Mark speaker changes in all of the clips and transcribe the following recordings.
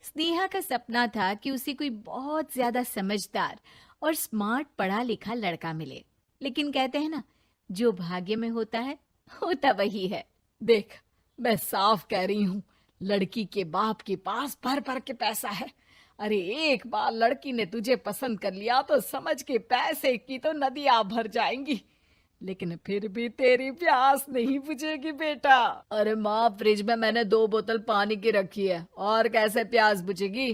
Speaker 1: स्नेहा का सपना था कि उसे कोई बहुत ज्यादा समझदार और स्मार्ट पढ़ा लिखा लड़का मिले। लेकिन कहते हैं ना, जो भाग्य में होता है होता वही है।
Speaker 2: देख, मैं साफ कह रही हूँ, लड़की के बाप के पास भर भर के पैसा है। अरे एक बार लड़की ने तुझे पसंद कर लिया तो समझ के पैसे की तो नदियां भर जाएंगी, लेकिन फिर भी तेरी प्यास नहीं बुझेगी बेटा। अरे माँ, फ्रिज में मैंने 2 बोतल पानी की रखी है, और कैसे प्यास बुझेगी?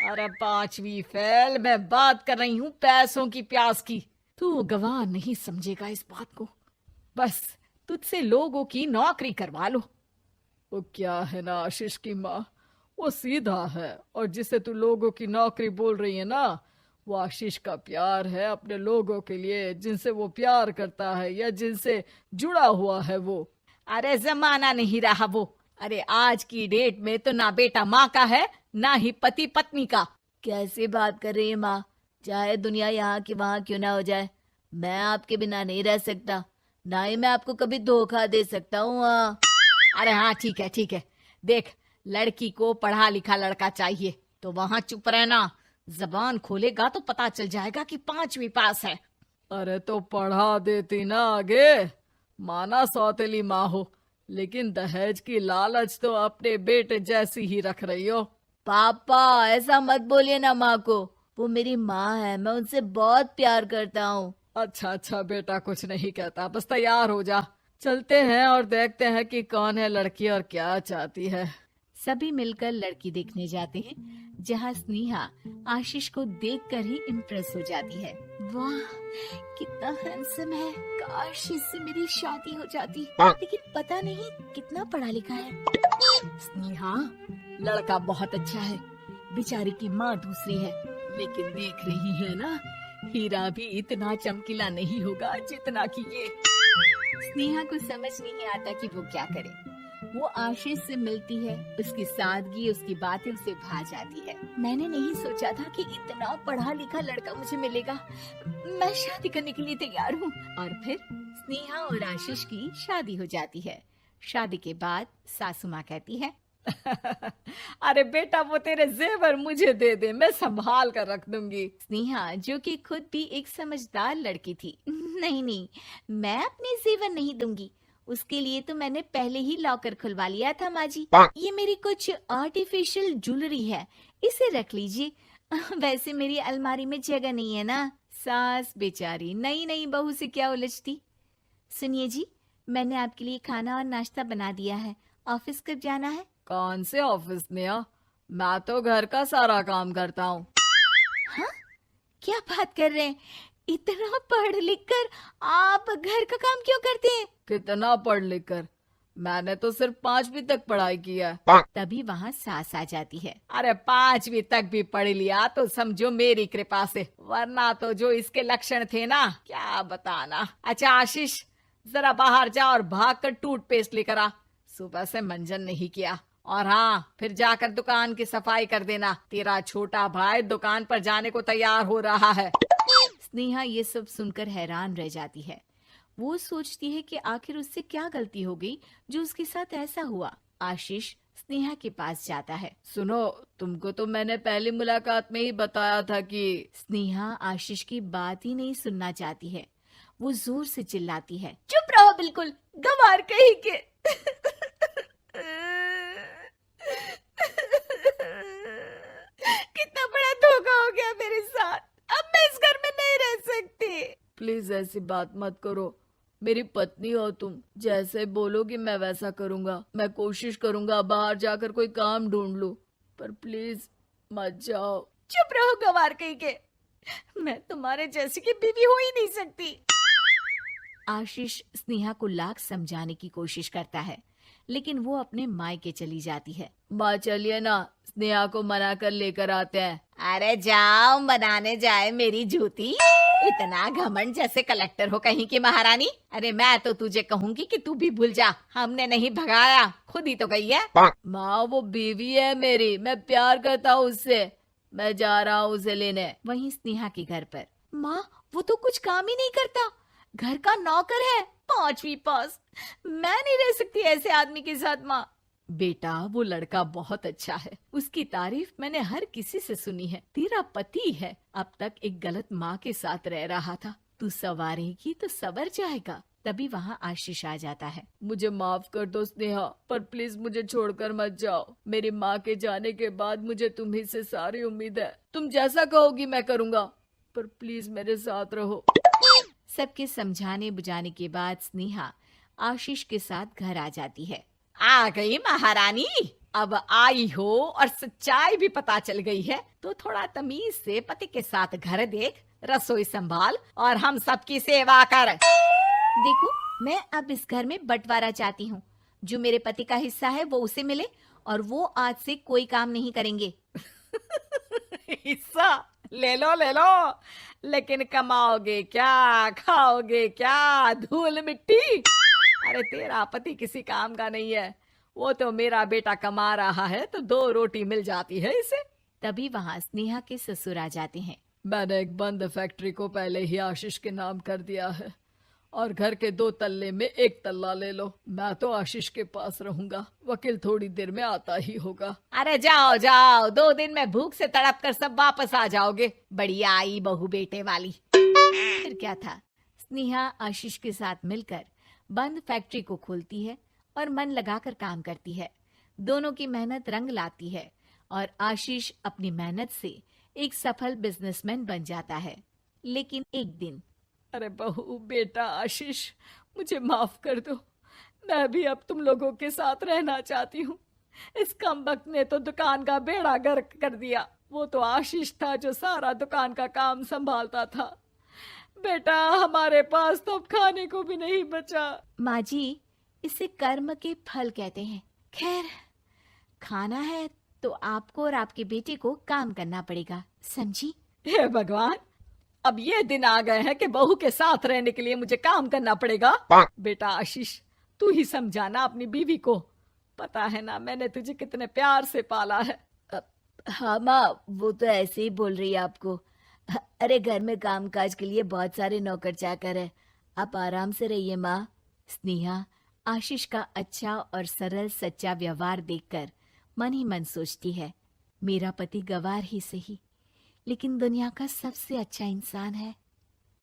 Speaker 2: अरे 5वीं फेल, मैं बात कर रही हूँ पैसों की प्यास की। तू गवाह नहीं समझेगा इस बात को। बस तुझसे लोगों की नौकरी करवा लो। वो क्या है ना आशीष की माँ, वो सीधा है, और जिसे तू लोगों की नौकरी बोल रही है ना, वो आशीष का प्यार है अपने लोगों के लिए, जिनसे वो प्यार करता है या जिनसे जुड़ा हुआ है वो।
Speaker 1: अरे जमाना नहीं रहा वो। अरे आज की डेट में तो ना बेटा माँ का है, ना ही पति पत्नी का।
Speaker 3: कैसी बात कर रही है माँ? चाहे दुनिया यहाँ की वहाँ क्यों ना हो जाए, मैं आपके बिना नहीं रह सकता। ना ही मैं आपको कभी धोखा दे सकता हूँ।
Speaker 1: अरे हाँ, ठीक है ठीक है। देख, लड़की को पढ़ा लिखा लड़का चाहिए तो वहां चुप रहना। जबान खोलेगा तो पता चल जाएगा कि 5वीं पास है।
Speaker 2: अरे तो पढ़ा देती ना आगे। माना सौतेली माँ हो, लेकिन दहेज की लालच तो अपने बेटे जैसी ही रख रही हो।
Speaker 3: पापा ऐसा मत बोलिए ना माँ को, वो मेरी माँ है, मैं उनसे बहुत प्यार करता हूँ।
Speaker 2: अच्छा अच्छा बेटा, कुछ नहीं कहता, बस तैयार हो जा, चलते हैं और देखते हैं कि कौन है लड़की और क्या चाहती है।
Speaker 1: सभी मिलकर लड़की देखने जाते हैं, जहाँ स्नेहा आशीष को देखकर ही इम्प्रेस हो जाती है। वाह, कितना हैंडसम है। काश इससे मेरी शादी हो जाती, लेकिन पता नहीं कितना पढ़ा लिखा है।
Speaker 2: स्नेहा, लड़का बहुत अच्छा है, बेचारी की माँ दूसरी है, लेकिन देख रही है ना, हीरा भी इतना चमकीला नहीं होगा जितना कि ये।
Speaker 1: स्नेहा को समझ नहीं आता कि वो क्या करे। वो आशीष से मिलती है, उसकी सादगी, उसकी बातें उसे भा जाती है। मैंने नहीं सोचा था कि इतना पढ़ा लिखा लड़का मुझे मिलेगा। मैं शादी करने के लिए तैयार हूँ। और फिर स्नेहा और आशीष की शादी हो जाती है। शादी के बाद सासू माँ कहती है,
Speaker 2: अरे बेटा, वो तेरे जेवर मुझे दे दे, मैं संभाल कर रख दूंगी।
Speaker 1: स्नेहा, जो कि खुद भी एक समझदार लड़की थी, नहीं नहीं, मैं अपने जेवर नहीं दूंगी। उसके लिए तो मैंने पहले ही लॉकर खुलवा लिया था माँ जी। ये मेरी कुछ आर्टिफिशियल ज्वेलरी है, इसे रख लीजिए। वैसे मेरी अलमारी में जगह नहीं है ना। सास बेचारी नई नई बहू से क्या उलझती। सुनिए जी, मैंने आपके लिए खाना और नाश्ता बना दिया है। ऑफिस कब जाना है?
Speaker 2: कौन से ऑफिस में? मैं तो घर का सारा काम करता हूँ।
Speaker 1: हाँ, क्या बात कर रहे हैं? इतना पढ़ लिख कर आप घर का काम क्यों करते हैं?
Speaker 2: कितना पढ़ लिख कर? मैंने तो सिर्फ 5वीं तक पढ़ाई की है।
Speaker 1: तभी वहाँ सास आ जाती है।
Speaker 2: अरे 5वीं तक भी पढ़ लिया तो समझो मेरी कृपा से, वरना तो जो इसके लक्षण थे ना, क्या बताना। अच्छा आशीष, जरा बाहर जा और भाग कर टूथपेस्ट लेकर आ। सुबह से मंजन नहीं किया। और हाँ, फिर जाकर दुकान की सफाई कर देना। तेरा छोटा भाई दुकान पर जाने को तैयार हो रहा है।
Speaker 1: स्नेहा ये सब सुनकर हैरान रह जाती है। वो सोचती है कि आखिर उससे क्या गलती हो गई जो उसके साथ ऐसा हुआ। आशीष स्नेहा के पास जाता है।
Speaker 2: सुनो, तुमको तो मैंने पहली मुलाकात में ही बताया था कि।
Speaker 1: स्नेहा आशीष की बात ही नहीं सुनना चाहती है। वो जोर से चिल्लाती है, चुप रहो बिल्कुल, गंवार कहीं के। कितना बड़ा धोखा हो गया मेरे साथ। अब मैं इस घर में नहीं रह सकती।
Speaker 2: प्लीज ऐसी बात मत करो, मेरी पत्नी हो तुम, जैसे बोलोगी मैं वैसा करूंगा। मैं कोशिश करूंगा बाहर जाकर कोई काम ढूंढ लूं, पर प्लीज मत जाओ।
Speaker 1: चुप रहो गंवार कहीं के, मैं तुम्हारे जैसी की बीवी हो ही नहीं सकती। आशीष स्नेहा को लाख समझाने की कोशिश करता है, लेकिन वो अपने मायके चली जाती है।
Speaker 2: माँ चलिए ना, स्नेहा को मना कर लेकर आते हैं।
Speaker 1: अरे जाओ, बनाने जाए मेरी जूती। इतना घमंड, जैसे कलेक्टर हो कहीं की महारानी। अरे मैं तो तुझे कहूंगी कि तू भी भूल जा, हमने नहीं भगाया, खुद ही तो गई है।
Speaker 2: माँ वो बीवी है मेरी, मैं प्यार करता हूँ उससे, मैं जा रहा हूँ उसे लेने।
Speaker 1: वहीं स्नेहा के घर पर, माँ वो तो कुछ काम ही नहीं करता, घर का नौकर है, 5वीं पास। मैं नहीं रह सकती ऐसे आदमी के साथ माँ।
Speaker 2: बेटा वो लड़का बहुत अच्छा है, उसकी तारीफ मैंने हर किसी से सुनी है। तेरा पति है, अब तक एक गलत माँ के साथ रह रहा था, तू संवारेगी तो संवर जाएगा।
Speaker 1: तभी वहाँ आशीष आ जाता है।
Speaker 2: मुझे माफ कर दो स्नेहा, पर प्लीज मुझे छोड़कर मत जाओ। मेरी माँ के जाने के बाद मुझे तुम्ही से सारी उम्मीद है। तुम जैसा कहोगी मैं करूँगा, पर प्लीज मेरे साथ रहो।
Speaker 1: सबके समझाने बुझाने के बाद स्नेहा आशीष के साथ घर आ जाती है।
Speaker 2: आ गई महारानी, अब आई हो और सच्चाई भी पता चल गई है, तो थोड़ा तमीज से पति के साथ घर देख, रसोई संभाल और हम सबकी सेवा कर।
Speaker 1: देखो, मैं अब इस घर में बंटवारा चाहती हूँ। जो मेरे पति का हिस्सा है वो उसे मिले और वो आज से कोई काम नहीं करेंगे।
Speaker 2: हिस्सा ले लो, लेकिन कमाओगे क्या, खाओगे क्या, धूल मिट्टी? अरे तेरा पति किसी काम का नहीं है, वो तो मेरा बेटा कमा रहा है तो 2 रोटी मिल जाती है इसे।
Speaker 1: तभी वहाँ स्नेहा के ससुर आ जाते हैं।
Speaker 2: मैंने एक बंद फैक्ट्री को पहले ही आशीष के नाम कर दिया है और घर के 2 तल्ले में 1 तल्ला ले लो। मैं तो आशीष के पास रहूंगा, वकील थोड़ी देर में आता ही होगा। अरे जाओ जाओ, 2 दिन में भूख से तड़प कर सब वापस आ जाओगे। बढ़िया आई बहू बेटे वाली।
Speaker 1: फिर क्या था, स्नेहा आशीष के साथ मिलकर बंद फैक्ट्री को खोलती है और मन लगाकर काम करती है। दोनों की मेहनत रंग लाती है और आशीष अपनी मेहनत से एक सफल बिजनेसमैन बन जाता है। लेकिन एक दिन,
Speaker 2: अरे बहू बेटा आशीष, मुझे माफ कर दो, मैं भी अब तुम लोगों के साथ रहना चाहती हूँ। इस कमबख्त ने तो दुकान का बेड़ा गर्क कर दिया। वो तो आशीष था जो सारा दुकान का काम संभालता था। बेटा हमारे पास तो अब खाने को भी नहीं बचा।
Speaker 1: माँ जी, इसे कर्म के फल कहते हैं। खैर, खाना है तो आपको और आपके बेटे को काम करना पड़ेगा, समझी?
Speaker 2: हे भगवान, अब ये दिन आ गए हैं कि बहू के साथ रहने के लिए मुझे काम करना पड़ेगा। बेटा आशीष, तू ही समझाना अपनी बीवी को। पता है ना मैंने तुझे कितने प्यार से पाला है।
Speaker 3: हाँ माँ, वो तो ऐसे ही बोल रही है आपको। अरे घर में कामकाज के लिए बहुत सारे नौकर चाकर है, आप आराम से रहिए माँ।
Speaker 1: स्नेहा आशीष का अच्छा और सरल सच्चा व्यवहार देखकर मन ही मन सोचती है, मेरा पति गवार ही सही, लेकिन दुनिया का सबसे अच्छा इंसान है।